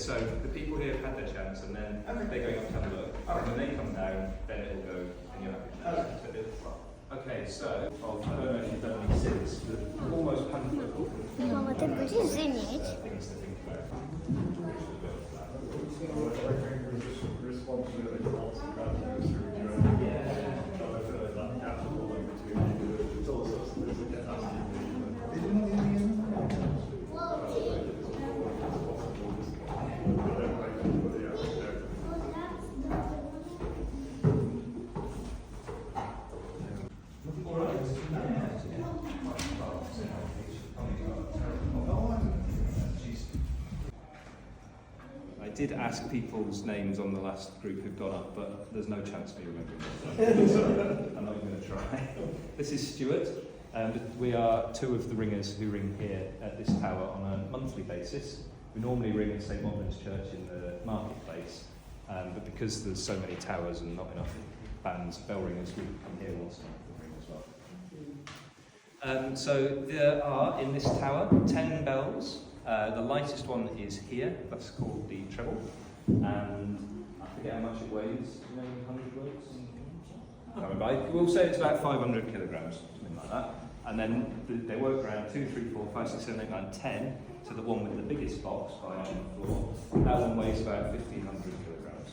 So the people here have had their chance, and then they're going up to have a look. And when they come down, then it'll go, and you'll have it. Okay, so I don't know if you've done any since, but almost pamphlet. Mama, ty będziesz zynieć. Things to think about. I did ask people's names on the last group who've gone up, but there's no chance of me remembering them. So I'm not going to try. This is Stuart, and we are two of the ringers who ring here at this tower on a monthly basis. We normally ring at St Modern's Church in the marketplace, but because there's so many towers and not enough bands, bell ringers, we come here once a month and ring as well. So there are, in this tower, 10 bells. The lightest one is here, that's called the treble, and I forget how much it weighs, 100 words? I can't remember. We'll say it's about 500 kilograms, something like that. And then they work around 2, 3, 4, 5, 6, 7, 8, 9, 10 to the one with the biggest box by on the floor. That one weighs about 1,500 kilograms.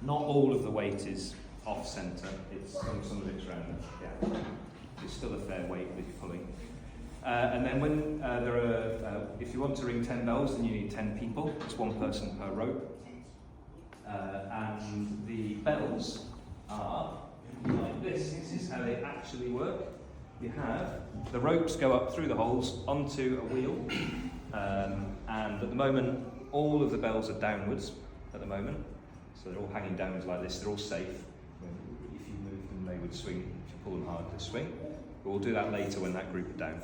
Not all of the weight is off centre, it's some of it's around the It's still a fair weight that you're pulling. And then when if you want to ring 10 bells, then you need 10 people. It's one person per rope. And the bells are like this. This is how they actually work. You have the ropes go up through the holes onto a wheel. And at the moment, all of the bells are downwards at the moment. So they're all hanging downwards like this. They're all safe. If you move them, they would swing. If you pull them hard, they swing. But we'll do that later when that group are down.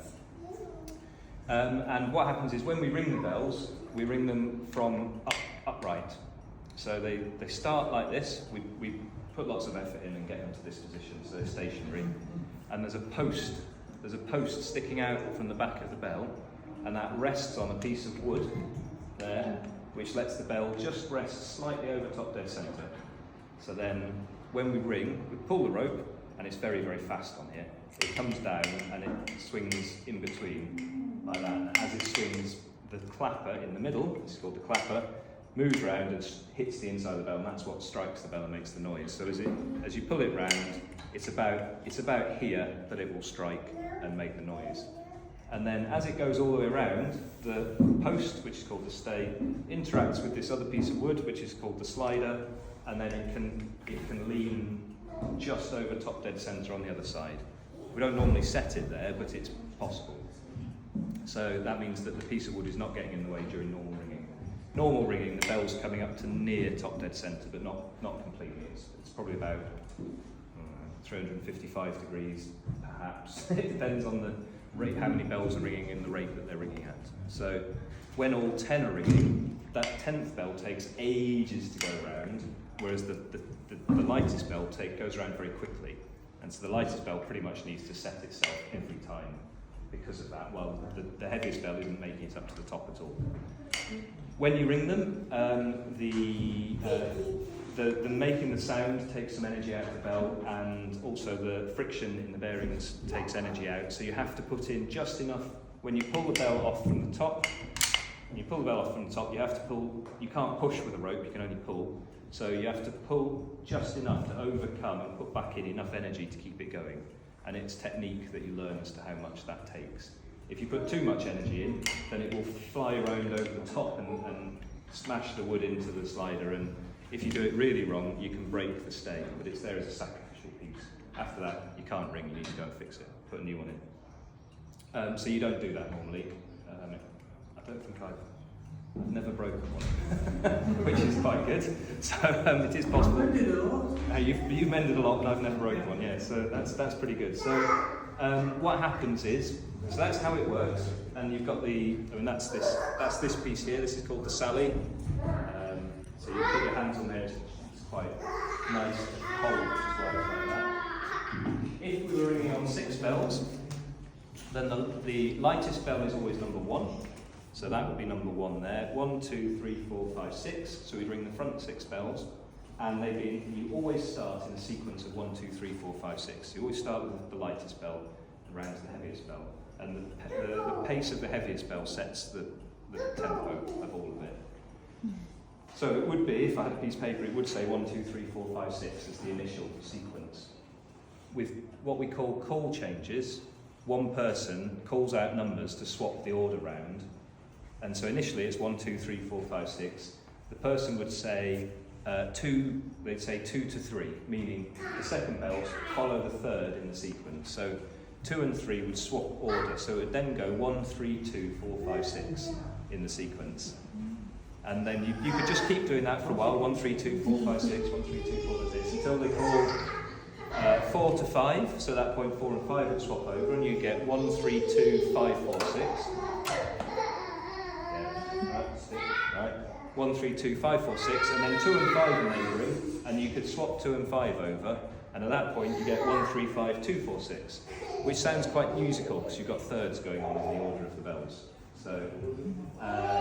And what happens is when we ring the bells, we ring them from upright. So they start like this. We put lots of effort in and get them to this position, so they're stationary. And there's a post sticking out from the back of the bell, and that rests on a piece of wood there, which lets the bell just rest slightly over top dead centre. So then when we ring, we pull the rope, and it's very, very fast on here. It comes down and it swings in between like that. And as it swings, the clapper in the middle, this is called the clapper, moves around and hits the inside of the bell, and that's what strikes the bell and makes the noise. So as you pull it round, it's about here that it will strike and make the noise. And then as it goes all the way around, the post, which is called the stay, interacts with this other piece of wood, which is called the slider, and then it can lean just over top dead centre on the other side. We don't normally set it there, but it's possible. So that means that the piece of wood is not getting in the way during normal ringing. Normal ringing, the bell's coming up to near top dead centre, but not completely. It's probably about 355 degrees, perhaps. It depends on the rate, how many bells are ringing and the rate that they're ringing at. So when all 10 are ringing, that 10th bell takes ages to go around, whereas the lightest bell goes around very quickly. And so the lightest bell pretty much needs to set itself every time because of that. Well, the heaviest bell isn't making it up to the top at all. When you ring them, the making the sound takes some energy out of the bell, and also the friction in the bearings takes energy out. So you have to put in just enough. When you pull the bell off from the top, you have to pull. You can't push with a rope, you can only pull. So you have to pull just enough to overcome and put back in enough energy to keep it going. And it's technique that you learn as to how much that takes. If you put too much energy in, then it will fly around over the top and smash the wood into the slider. And if you do it really wrong, you can break the stay, but it's there as a sacrificial piece. After that, you can't ring, you need to go and fix it, put a new one in. So you don't do that normally. I don't think I've never broken one, which is quite good. So it is possible. I've mended a lot. You've mended a lot, but I've never broken one. Yeah, so that's pretty good. So what happens is, so that's how it works. And you've got that's this piece here. This is called the Sally. So you put your hands on there. It's quite nice to hold as well, like that. If we were ringing on 6 bells, then the lightest bell is always number 1. So that would be number 1 there. 1, 2, 3, 4, 5, 6. So we'd ring the front 6 bells. And you always start in a sequence of 1, 2, 3, 4, 5, 6. You always start with the lightest bell and round to the heaviest bell. And the pace of the heaviest bell sets the tempo of all of it. So it would be, if I had a piece of paper, it would say 1, 2, 3, 4, 5, 6 as the initial sequence. With what we call call changes, one person calls out numbers to swap the order round. And so initially it's 1, 2, 3, 4, 5, 6. The person would say 2, they'd say 2 to 3, meaning the second bells follow the third in the sequence. So 2 and 3 would swap order. So it would then go 1, 3, 2, 4, 5, 6 in the sequence. And then you could just keep doing that for a while, 1, 3, 2, 4, 5, 6, 1, 3, 2, 4, 5, 6, until they call 4 to 5, so at that point 4 and 5 would swap over, and you get 1, 3, 2, 5, 4, 6. Yeah, right. 1, 3, 2, 5, 4, 6, and then 2 and 5 are neighbouring, and you could swap 2 and 5 over, and at that point you get 1, 3, 5, 2, 4, 6, which sounds quite musical because you've got thirds going on in the order of the bells. So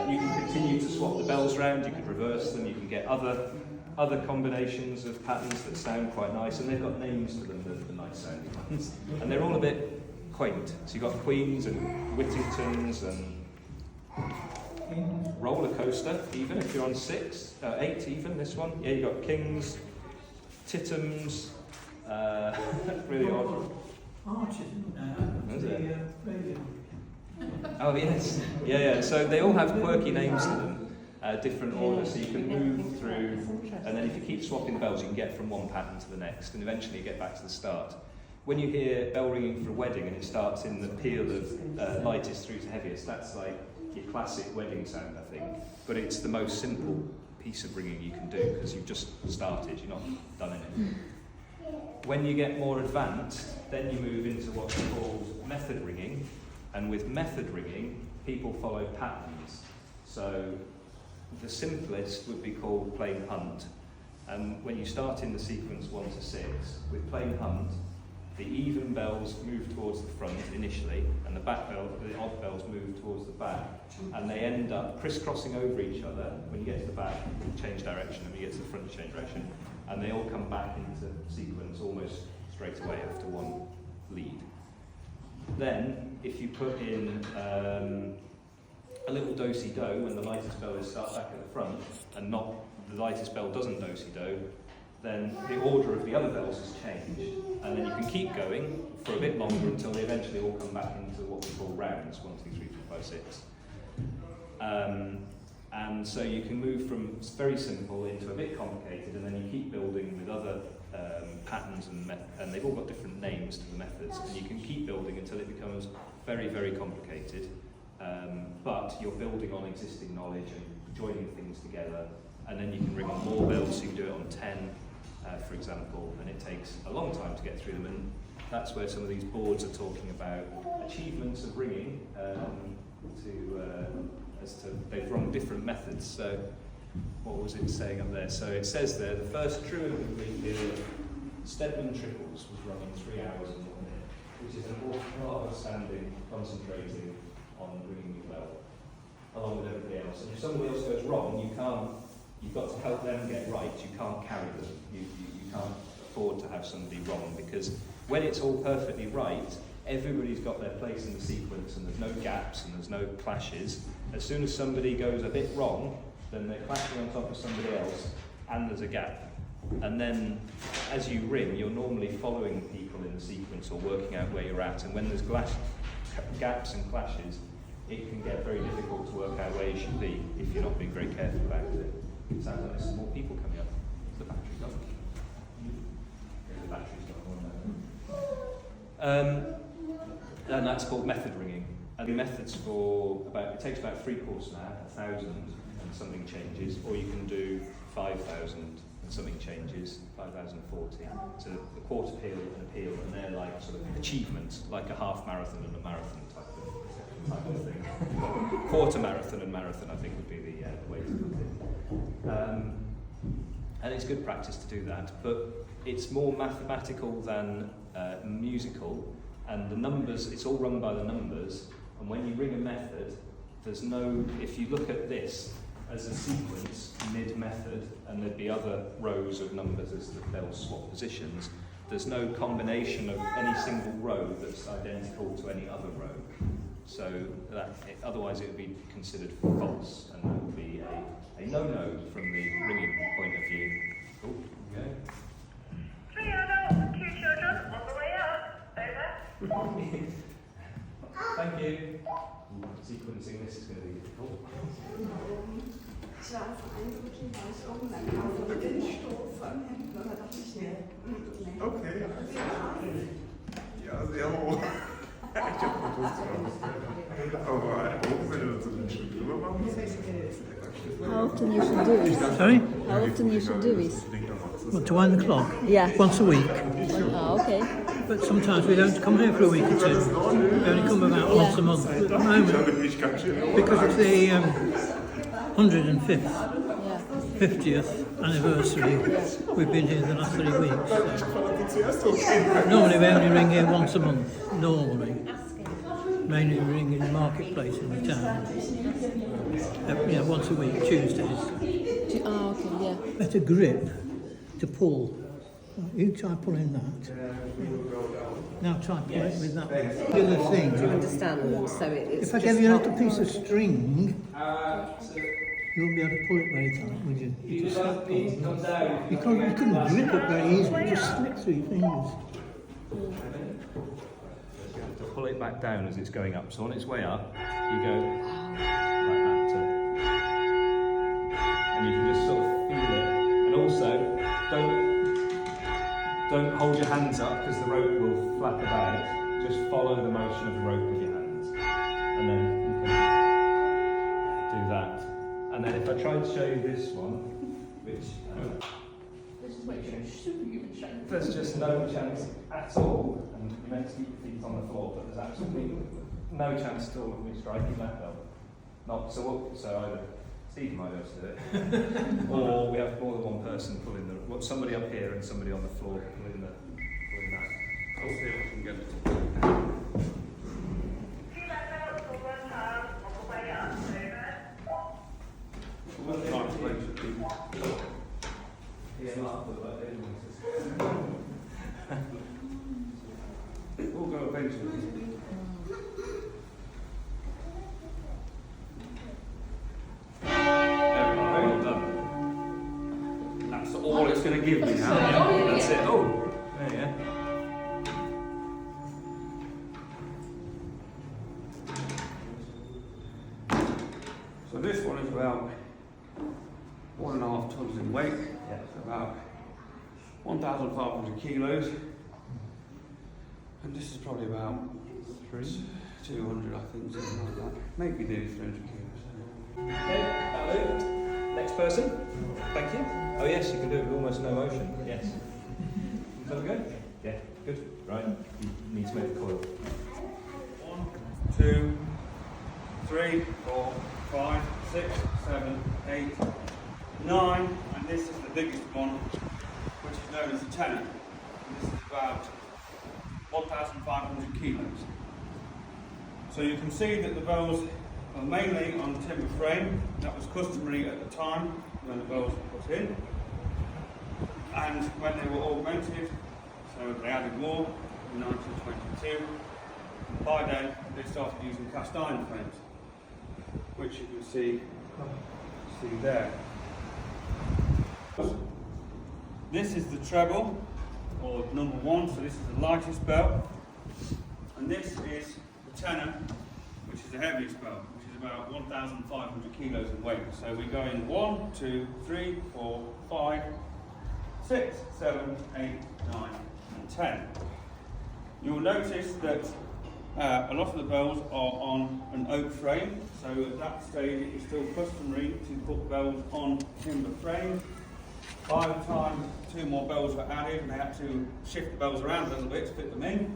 you can continue to swap the bells around, you could reverse them, you can get other combinations of patterns that sound quite nice, and they've got names to them, the nice sounding ones. And they're all a bit quaint. So you've got Queens and Whittingtons and roller coaster, even if you're on 8 even, this one. Yeah, you've got Kings, Tittums, really odd. Arches, Is it? radio. Oh yes, yeah. So they all have quirky names to them, different orders. So you can move through, and then if you keep swapping the bells, you can get from one pattern to the next, and eventually you get back to the start. When you hear bell ringing for a wedding and it starts in the peal of lightest through to heaviest, that's like your classic wedding sound, I think. But it's the most simple piece of ringing you can do because you've just started, you're not done anything. When you get more advanced, then you move into what's called method ringing. And with method ringing, people follow patterns. So the simplest would be called plain hunt. And when you start in the sequence 1 to 6, with plain hunt, the even bells move towards the front initially, and the odd bells move towards the back. And they end up crisscrossing over each other. When you get to the back, you change direction, and when you get to the front, you change direction. And they all come back into sequence almost straight away after one lead. Then, if you put in a little do-si-do when the lightest bell is start back at the front, and not the lightest bell doesn't do-si-do, then the order of the other bells has changed. And then you can keep going for a bit longer until they eventually all come back into what we call rounds, 1, 2, 3, 4, 5, 6. And so you can move from very simple into a bit complicated, and then you keep building with other patterns and they've all got different names to the methods, and you can keep building until it becomes very, very complicated, but you're building on existing knowledge and joining things together, and then you can ring on more bells, so you can do it on 10, for example, and it takes a long time to get through them, and that's where some of these boards are talking about achievements of ringing, they've run different methods. So what was it saying up there? So it says there, the first true and complete period of Stedman triples was run in 3 hours and 1 minute, which is an awful lot of standing, concentrating on ringing the bell, along with everybody else. And if somebody else goes wrong, you've got to help them get right, you can't carry them. You can't afford to have somebody wrong, because when it's all perfectly right, everybody's got their place in the sequence and there's no gaps and there's no clashes. As soon as somebody goes a bit wrong, then they're clashing on top of somebody else and there's a gap. And then as you ring, you're normally following people in the sequence or working out where you're at. And when there's gaps and clashes, it can get very difficult to work out where you should be if you're not being very careful about it. It sounds like there's some more people coming up. Is the battery gone? The battery's gone. And that's called method ringing. And the methods it takes about 3/4 an hour, 1,000 and something changes, or you can do 5,000 and something changes, 5,040. So a quarter peal and a peal, and they're like sort of achievements, like a half marathon and a marathon type of thing. Quarter marathon and marathon, I think, would be the way to put it. And it's good practice to do that, but it's more mathematical than musical. And the numbers, it's all run by the numbers, and when you ring a method, there's no, if you look at this as a sequence mid-method, and there'd be other rows of numbers as the bells swap positions, there's no combination of any single row that's identical to any other row. So otherwise it would be considered false, and that would be a no-no from the ringing point of view. Oh, okay. 3 adults, 2 children on the way up. Over. Thank you. Sequencing this is going to be difficult. Ich war von eindrücklich, weil ich irgendwann auf den Stoß von hinten und da dachte ich, nee. Okay. Ja, sehr hoch. Ich hab gewusst, aber oben, wenn du so einen Schritt drüber machen musst, How often you should do it? Sorry? How often you should do it? What, to wind the clock? Yeah. Once a week. Oh, okay. But sometimes we don't come here for a week or two. We only come about once a month. But at the moment, because of the 105th, Yeah. 50th anniversary, we've been here the last 3 weeks. So. Normally we only ring here once a month, normally. Mainly we ring in the marketplace in the town. Once a week, Tuesdays. Oh, okay, yeah. Better grip to pull. You try pulling that. Now try pull it with that one. The other thing, Understand, so it's if I gave you a little piece of string, you won't be able to pull it very tight, would you? You just slap it. You couldn't grip it very easily, it just slip through your fingers. You have to pull it back down as it's going up. So on its way up, you go like that, and you can just sort of feel it. And also, don't hold your hands up because the rope will flap about. Just follow the motion of the rope with your hands, and then you can do that. And then if I try to show you this one, which there's just no chance at all, and you meant to keep your feet on the floor, but there's absolutely no chance at all of me striking that bell. Not so either Steve might be able to do it, or we have more than one person pulling somebody up here and somebody on the floor pulling that. I'll see if I can get it. 2 adults will run home on the way up. we'll go eventually. Well done. That's all it's going to give me now. That's it. Oh, there you go. So this one is about 1.5 tons in weight, so about 1,500 kilos, and this is probably about 200, I think, something like that. Maybe nearly 300 kilos. Okay, that'll do. Next person. Thank you. Oh yes, you can do it with almost no motion. Yes. Is that good? Yeah, good. Right. You need to make the coil. 1, 2, 3, 4, 5, 6, 7, 8, 9, and this is the biggest one, which is known as the tenor. And this is about 1,500 kilos. So you can see that the bells are mainly on the timber frame. That was customary at the time when the bells were put in. And when they were augmented, so they added more in 1922. By then, they started using cast iron frames, which you can see there. This is the treble, or number 1, so this is the lightest bell. And this is the tenor, which is the heaviest bell, which is about 1,500 kilos in weight. So we go in 1, 2, 3, 4, 5, 6, 7, 8, 9, and 10. You'll notice that a lot of the bells are on an oak frame, so at that stage it is still customary to put bells on timber frames. By the time 2 more bells were added and they had to shift the bells around a little bit to fit them in,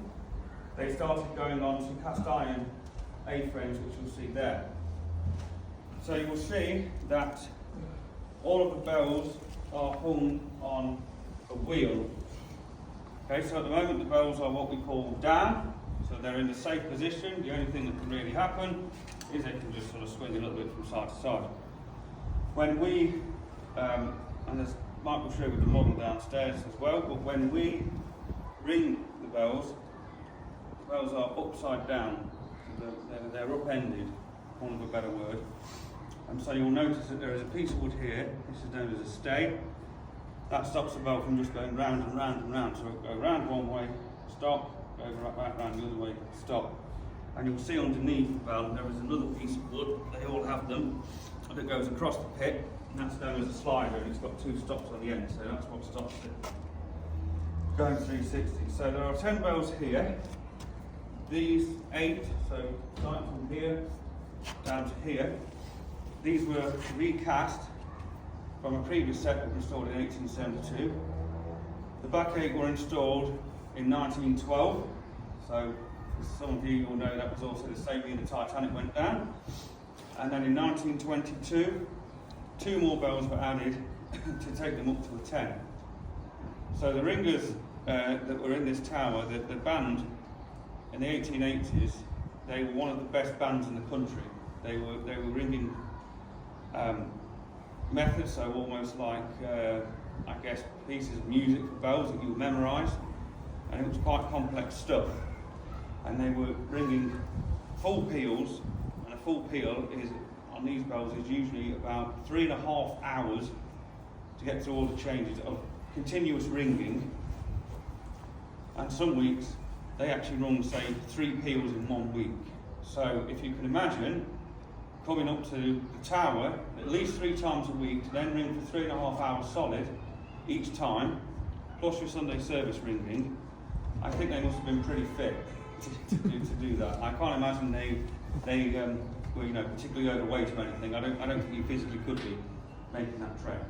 they started going on to cast iron A-frames, which you'll see there. So you will see that all of the bells are hung on a wheel. Okay, so at the moment the bells are what we call down, so they're in a safe position. The only thing that can really happen is they can just sort of swing a little bit from side to side. When we, and there's Mike will show you with the model downstairs as well, but when we ring the bells are upside down, they're upended, for want of a better word. And so you'll notice that there is a piece of wood here, this is known as a stay. That stops the bell from just going round and round and round. So it'll go round one way, stop, go back round the other way, stop. And you'll see underneath the bell there is another piece of wood, they all have them, that goes across the pit, and that's known as a slider, and it's got 2 stops on the end, so that's what stops it going 360. So there are 10 bells here, these 8, so starting from here down to here. These were recast from a previous set that was installed in 1872. The back 8 were installed in 1912, so as some of you will know that was also the same year the Titanic went down. And then in 1922, 2 more bells were added to take them up to a 10. So the ringers that were in this tower, the band in the 1880s, they were one of the best bands in the country. They were ringing methods, so almost like I guess pieces of music for bells that you would memorise, and it was quite complex stuff. And they were ringing full peals, and a full peal is on these bells is usually about 3.5 hours to get through all the changes of continuous ringing. And some weeks they actually run, say, 3 peals in 1 week. So if you can imagine coming up to the tower at least 3 times a week to then ring for 3.5 hours solid each time, plus your Sunday service ringing, I think they must have been pretty fit to do that. I can't imagine they were, you know, particularly overweight or anything. I don't think you physically could be making that trek.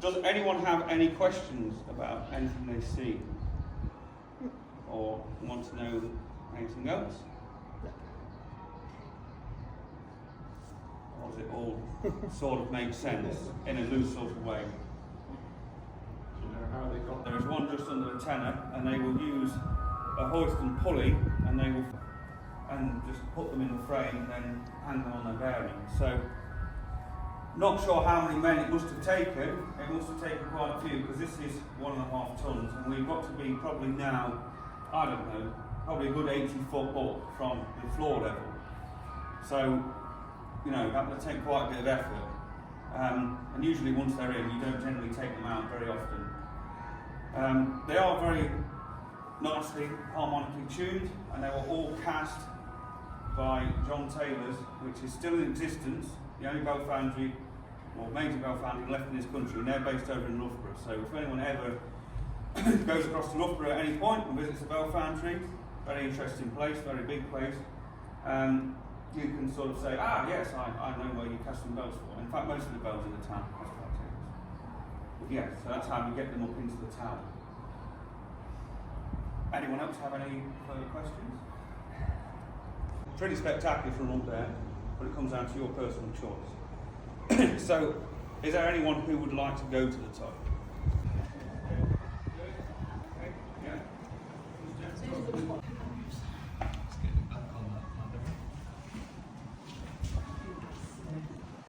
Does anyone have any questions about anything they see, or want to know anything else? Or does it all sort of make sense in a loose sort of way? There is one just under the tenor, and they will use a hoist and pulley, and they will just put them in the frame and then hang them on their bearing. So, not sure how many men it must have taken. It must have taken quite a few, because this is 1.5 tons, and we've got to be probably now, I don't know, probably a good 80 foot up from the floor level. So, you know, that will take quite a bit of effort. And usually once they're in, you don't generally take them out very often. They are very nicely harmonically tuned, and they were all cast by John Taylor's, which is still in existence, the only bell foundry, or major bell foundry left in this country, and they're based over in Loughborough. So if anyone ever goes across to Loughborough at any point and visits a bell foundry, very interesting place, very big place, you can sort of say, yes, I know where you cast some bells for. In fact, most of the bells in the town are cast by Taylor's. But yes, so that's how we get them up into the tower. Anyone else have any further questions? Pretty spectacular from up there, but it comes down to your personal choice. So, is there anyone who would like to go to the top? Okay, yeah.